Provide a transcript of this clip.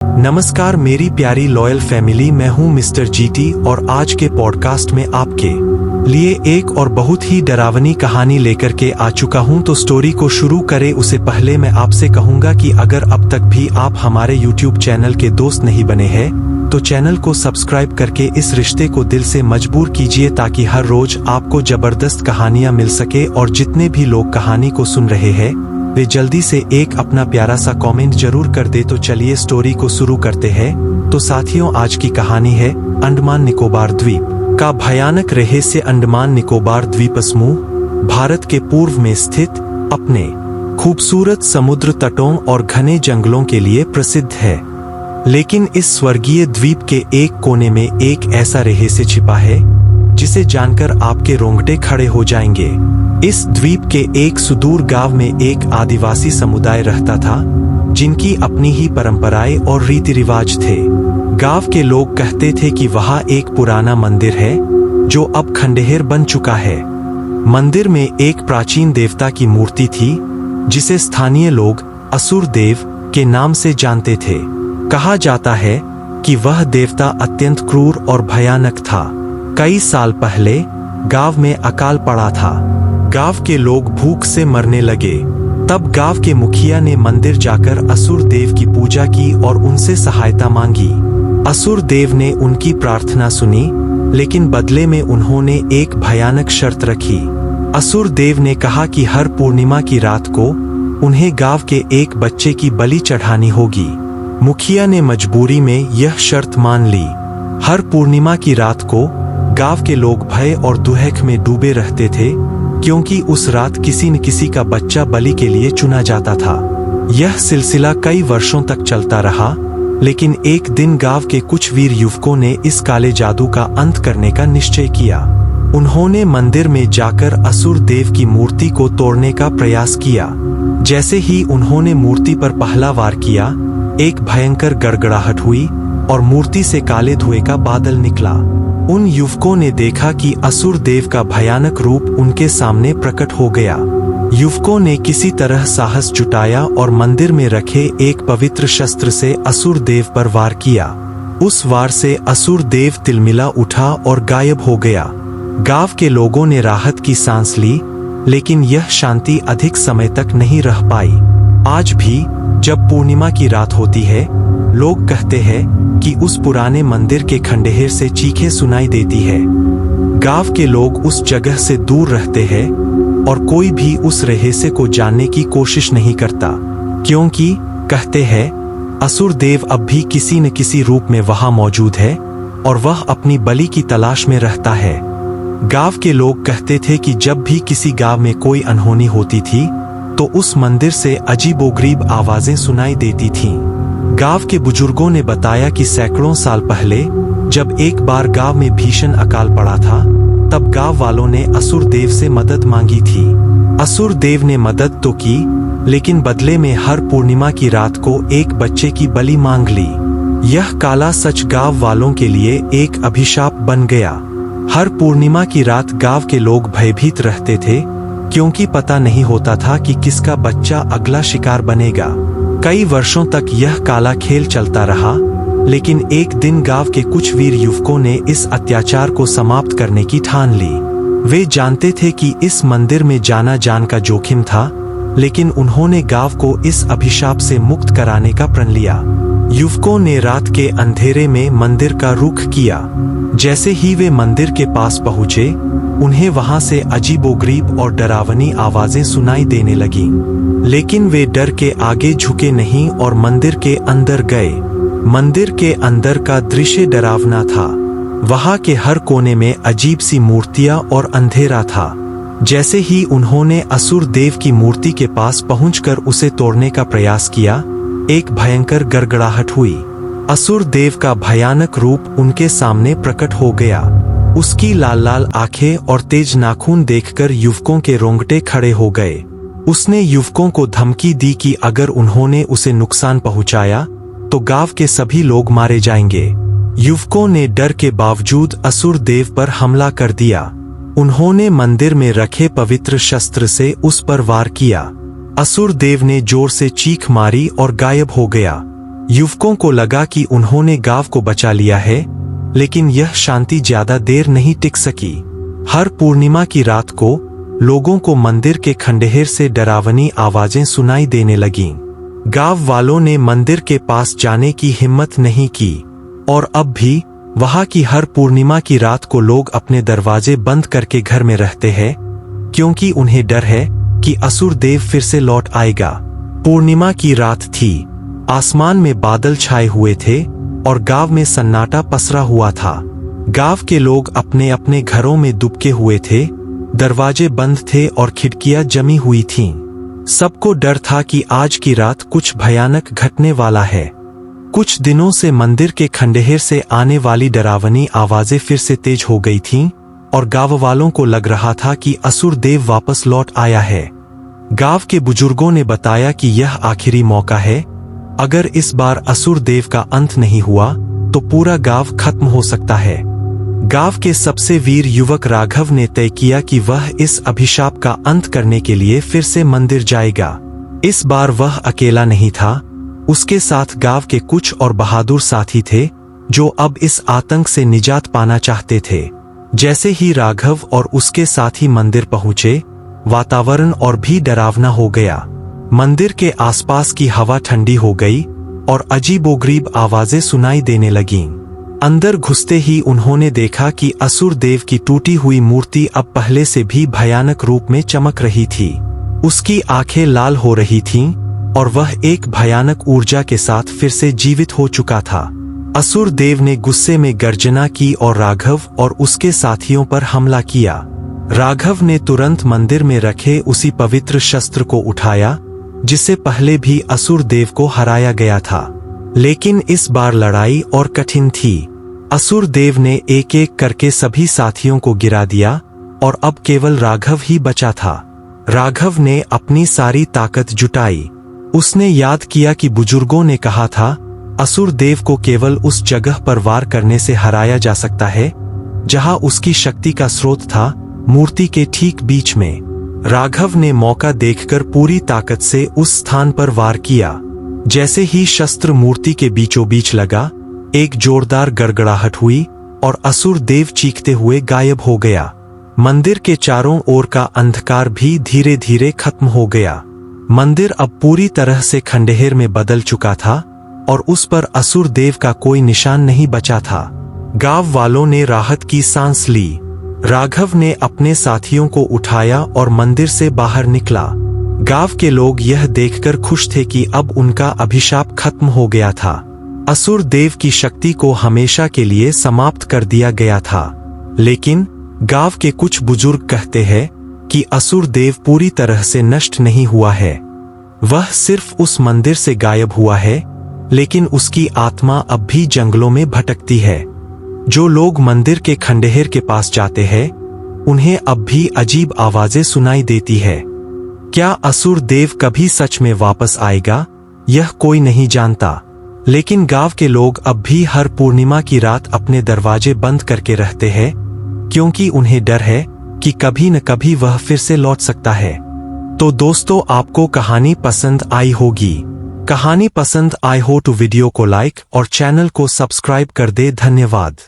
नमस्कार मेरी प्यारी लॉयल फैमिली, मैं हूं मिस्टर जीटी और आज के पॉडकास्ट में आपके लिए एक और बहुत ही डरावनी कहानी लेकर के आ चुका हूं। तो स्टोरी को शुरू करें उससे पहले मैं आपसे कहूंगा कि अगर अब तक भी आप हमारे यूट्यूब चैनल के दोस्त नहीं बने हैं तो चैनल को सब्सक्राइब करके इस रिश्ते को दिल से मजबूर कीजिए ताकि हर रोज आपको जबरदस्त कहानियां मिल सके। और जितने भी लोग कहानी को सुन रहे हैं वे जल्दी से एक अपना प्यारा सा कमेंट जरूर कर दे। तो चलिए स्टोरी को शुरू करते हैं। तो साथियों, आज की कहानी है अंडमान निकोबार द्वीप का भयानक रहस्य। अंडमान निकोबार द्वीप समूह भारत के पूर्व में स्थित अपने खूबसूरत समुद्र तटों और घने जंगलों के लिए प्रसिद्ध है। लेकिन इस स्वर्गीय द्वीप के एक कोने में एक ऐसा रहस्य छिपा है जिसे जानकर आपके रोंगटे खड़े हो जाएंगे। इस द्वीप के एक सुदूर गांव में एक आदिवासी समुदाय रहता था जिनकी अपनी ही परंपराएं और रीति रिवाज थे। गांव के लोग कहते थे कि वहाँ एक पुराना मंदिर है जो अब खंडहर बन चुका है। मंदिर में एक प्राचीन देवता की मूर्ति थी जिसे स्थानीय लोग असुर देव के नाम से जानते थे। कहा जाता है कि वह देवता अत्यंत क्रूर और भयानक था। कई साल पहले गांव में अकाल पड़ा था। गांव के लोग भूख से मरने लगे। तब गांव के मुखिया ने मंदिर जाकर असुर देव की पूजा की और उनसे सहायता मांगी। असुर देव ने उनकी प्रार्थना सुनी, लेकिन बदले में उन्होंने एक भयानक शर्त रखी। असुर देव ने कहा कि हर पूर्णिमा की रात को उन्हें गांव के एक बच्चे की बलि चढ़ानी होगी। मुखिया ने मजबूरी में यह शर्त मान ली। हर पूर्णिमा की रात को गांव के लोग भय और दुहक में डूबे रहते थे क्योंकि उस रात किसी न किसी का बच्चा बलि के लिए चुना जाता था। यह सिलसिला कई वर्षों तक चलता रहा, लेकिन एक दिन गांव के कुछ वीर युवकों ने इस काले जादू का अंत करने का निश्चय किया। उन्होंने मंदिर में जाकर असुर देव की मूर्ति को तोड़ने का प्रयास किया। जैसे ही उन्होंने मूर्ति पर पहला वार किया, एक भयंकर गड़गड़ाहट हुई और मूर्ति से काले धुएं का बादल निकला। उन युवकों ने देखा कि असुर देव का भयानक रूप उनके सामने प्रकट हो गया। युवकों ने किसी तरह साहस जुटाया और मंदिर में रखे एक पवित्र शस्त्र से असुर देव पर वार किया। उस वार से असुर देव तिलमिला उठा और गायब हो गया। गांव के लोगों ने राहत की सांस ली, लेकिन यह शांति अधिक समय तक नहीं रह पाई। आज भी जब पूर्णिमा की रात होती है, लोग कहते हैं कि उस पुराने मंदिर के खंडहर से चीखें सुनाई देती है। गांव के लोग उस जगह से दूर रहते हैं और कोई भी उस रहस्य को जानने की कोशिश नहीं करता, क्योंकि कहते हैं असुर देव अब भी किसी न किसी रूप में वहां मौजूद है और वह अपनी बलि की तलाश में रहता है। गांव के लोग कहते थे कि जब भी किसी गांव में कोई अनहोनी होती थी तो उस मंदिर से अजीबोगरीब आवाजें सुनाई देती थीं। गांव के बुजुर्गों ने बताया कि सैकड़ों साल पहले जब एक बार गांव में भीषण अकाल पड़ा था, तब गांव वालों ने असुर देव से मदद मांगी थी। असुर देव ने मदद तो की, लेकिन बदले में हर पूर्णिमा की रात को एक बच्चे की बलि मांग ली। यह काला सच गांव वालों के लिए एक अभिशाप बन गया। हर पूर्णिमा की रात गांव के लोग भयभीत रहते थे क्योंकि पता नहीं होता था कि किसका बच्चा अगला शिकार बनेगा। कई वर्षों तक यह काला खेल चलता रहा, लेकिन एक दिन गांव के कुछ वीर युवकों ने इस अत्याचार को समाप्त करने की ठान ली। वे जानते थे कि इस मंदिर में जाना जान का जोखिम था, लेकिन उन्होंने गांव को इस अभिशाप से मुक्त कराने का प्रण लिया। युवकों ने रात के अंधेरे में मंदिर का रुख किया। जैसे ही वे मंदिर के पास पहुंचे, उन्हें वहां से अजीबोगरीब और डरावनी आवाजें सुनाई देने लगीं। लेकिन वे डर के आगे झुके नहीं और मंदिर के अंदर गए। मंदिर के अंदर का दृश्य डरावना था। वहां के हर कोने में अजीब सी मूर्तियां और अंधेरा था। जैसे ही उन्होंने असुर देव की मूर्ति के पास पहुंचकर उसे तोड़ने का प्रयास किया, एक भयंकर गड़गड़ाहट हुई। असुर देव का भयानक रूप उनके सामने प्रकट हो गया। उसकी लाल लाल आंखें और तेज नाखून देखकर युवकों के रोंगटे खड़े हो गए। उसने युवकों को धमकी दी कि अगर उन्होंने उसे नुकसान पहुंचाया तो गांव के सभी लोग मारे जाएंगे। युवकों ने डर के बावजूद असुर देव पर हमला कर दिया। उन्होंने मंदिर में रखे पवित्र शस्त्र से उस पर वार किया। असुर देव ने जोर से चीख मारी और गायब हो गया। युवकों को लगा कि उन्होंने गांव को बचा लिया है, लेकिन यह शांति ज्यादा देर नहीं टिक सकी। हर पूर्णिमा की रात को लोगों को मंदिर के खंडहर से डरावनी आवाजें सुनाई देने लगीं। गांव वालों ने मंदिर के पास जाने की हिम्मत नहीं की और अब भी वहां की हर पूर्णिमा की रात को लोग अपने दरवाजे बंद करके घर में रहते हैं, क्योंकि उन्हें डर है कि असुर देव फिर से लौट आएगा। पूर्णिमा की रात थी, आसमान में बादल छाए हुए थे और गांव में सन्नाटा पसरा हुआ था। गांव के लोग अपने अपने घरों में दुबके हुए थे, दरवाजे बंद थे और खिड़कियां जमी हुई थीं। सबको डर था कि आज की रात कुछ भयानक घटने वाला है। कुछ दिनों से मंदिर के खंडहर से आने वाली डरावनी आवाजें फिर से तेज हो गई थीं और गांव वालों को लग रहा था कि असुर देव वापस लौट आया है। गांव के बुजुर्गों ने बताया कि यह आखिरी मौका है। अगर इस बार असुर देव का अंत नहीं हुआ तो पूरा गांव खत्म हो सकता है। गांव के सबसे वीर युवक राघव ने तय किया कि वह इस अभिशाप का अंत करने के लिए फिर से मंदिर जाएगा। इस बार वह अकेला नहीं था, उसके साथ गांव के कुछ और बहादुर साथी थे जो अब इस आतंक से निजात पाना चाहते थे। जैसे ही राघव और उसके साथी मंदिर पहुंचे, वातावरण और भी डरावना हो गया। मंदिर के आसपास की हवा ठंडी हो गई और अजीबोगरीब आवाजें सुनाई देने लगीं। अंदर घुसते ही उन्होंने देखा कि असुर देव की टूटी हुई मूर्ति अब पहले से भी भयानक रूप में चमक रही थी। उसकी आंखें लाल हो रही थीं और वह एक भयानक ऊर्जा के साथ फिर से जीवित हो चुका था। असुर देव ने गुस्से में गर्जना की और राघव और उसके साथियों पर हमला किया। राघव ने तुरंत मंदिर में रखे उसी पवित्र शस्त्र को उठाया जिससे पहले भी असुर देव को हराया गया था। लेकिन इस बार लड़ाई और कठिन थी। असुर देव ने एक एक करके सभी साथियों को गिरा दिया और अब केवल राघव ही बचा था। राघव ने अपनी सारी ताकत जुटाई। उसने याद किया कि बुजुर्गों ने कहा था असुर देव को केवल उस जगह पर वार करने से हराया जा सकता है जहां उसकी शक्ति का स्रोत था, मूर्ति के ठीक बीच में। राघव ने मौका देखकर पूरी ताकत से उस स्थान पर वार किया। जैसे ही शस्त्र मूर्ति के बीचों बीच लगा, एक जोरदार गड़गड़ाहट हुई और असुर देव चीखते हुए गायब हो गया। मंदिर के चारों ओर का अंधकार भी धीरे धीरे खत्म हो गया। मंदिर अब पूरी तरह से खंडहर में बदल चुका था और उस पर असुर देव का कोई निशान नहीं बचा था। गांव वालों ने राहत की सांस ली। राघव ने अपने साथियों को उठाया और मंदिर से बाहर निकला। गांव के लोग यह देखकर खुश थे कि अब उनका अभिशाप खत्म हो गया था। असुर देव की शक्ति को हमेशा के लिए समाप्त कर दिया गया था। लेकिन गांव के कुछ बुजुर्ग कहते हैं कि असुर देव पूरी तरह से नष्ट नहीं हुआ है। वह सिर्फ उस मंदिर से गायब हुआ है, लेकिन उसकी आत्मा अब भी जंगलों में भटकती है। जो लोग मंदिर के खंडहर के पास जाते हैं, उन्हें अब भी अजीब आवाजें सुनाई देती है। क्या असुर देव कभी सच में वापस आएगा, यह कोई नहीं जानता। लेकिन गांव के लोग अब भी हर पूर्णिमा की रात अपने दरवाजे बंद करके रहते हैं, क्योंकि उन्हें डर है कि कभी न कभी वह फिर से लौट सकता है। तो दोस्तों, आपको कहानी पसंद आई होगी। कहानी पसंद आई हो तो वीडियो को लाइक और चैनल को सब्सक्राइब कर दे। धन्यवाद।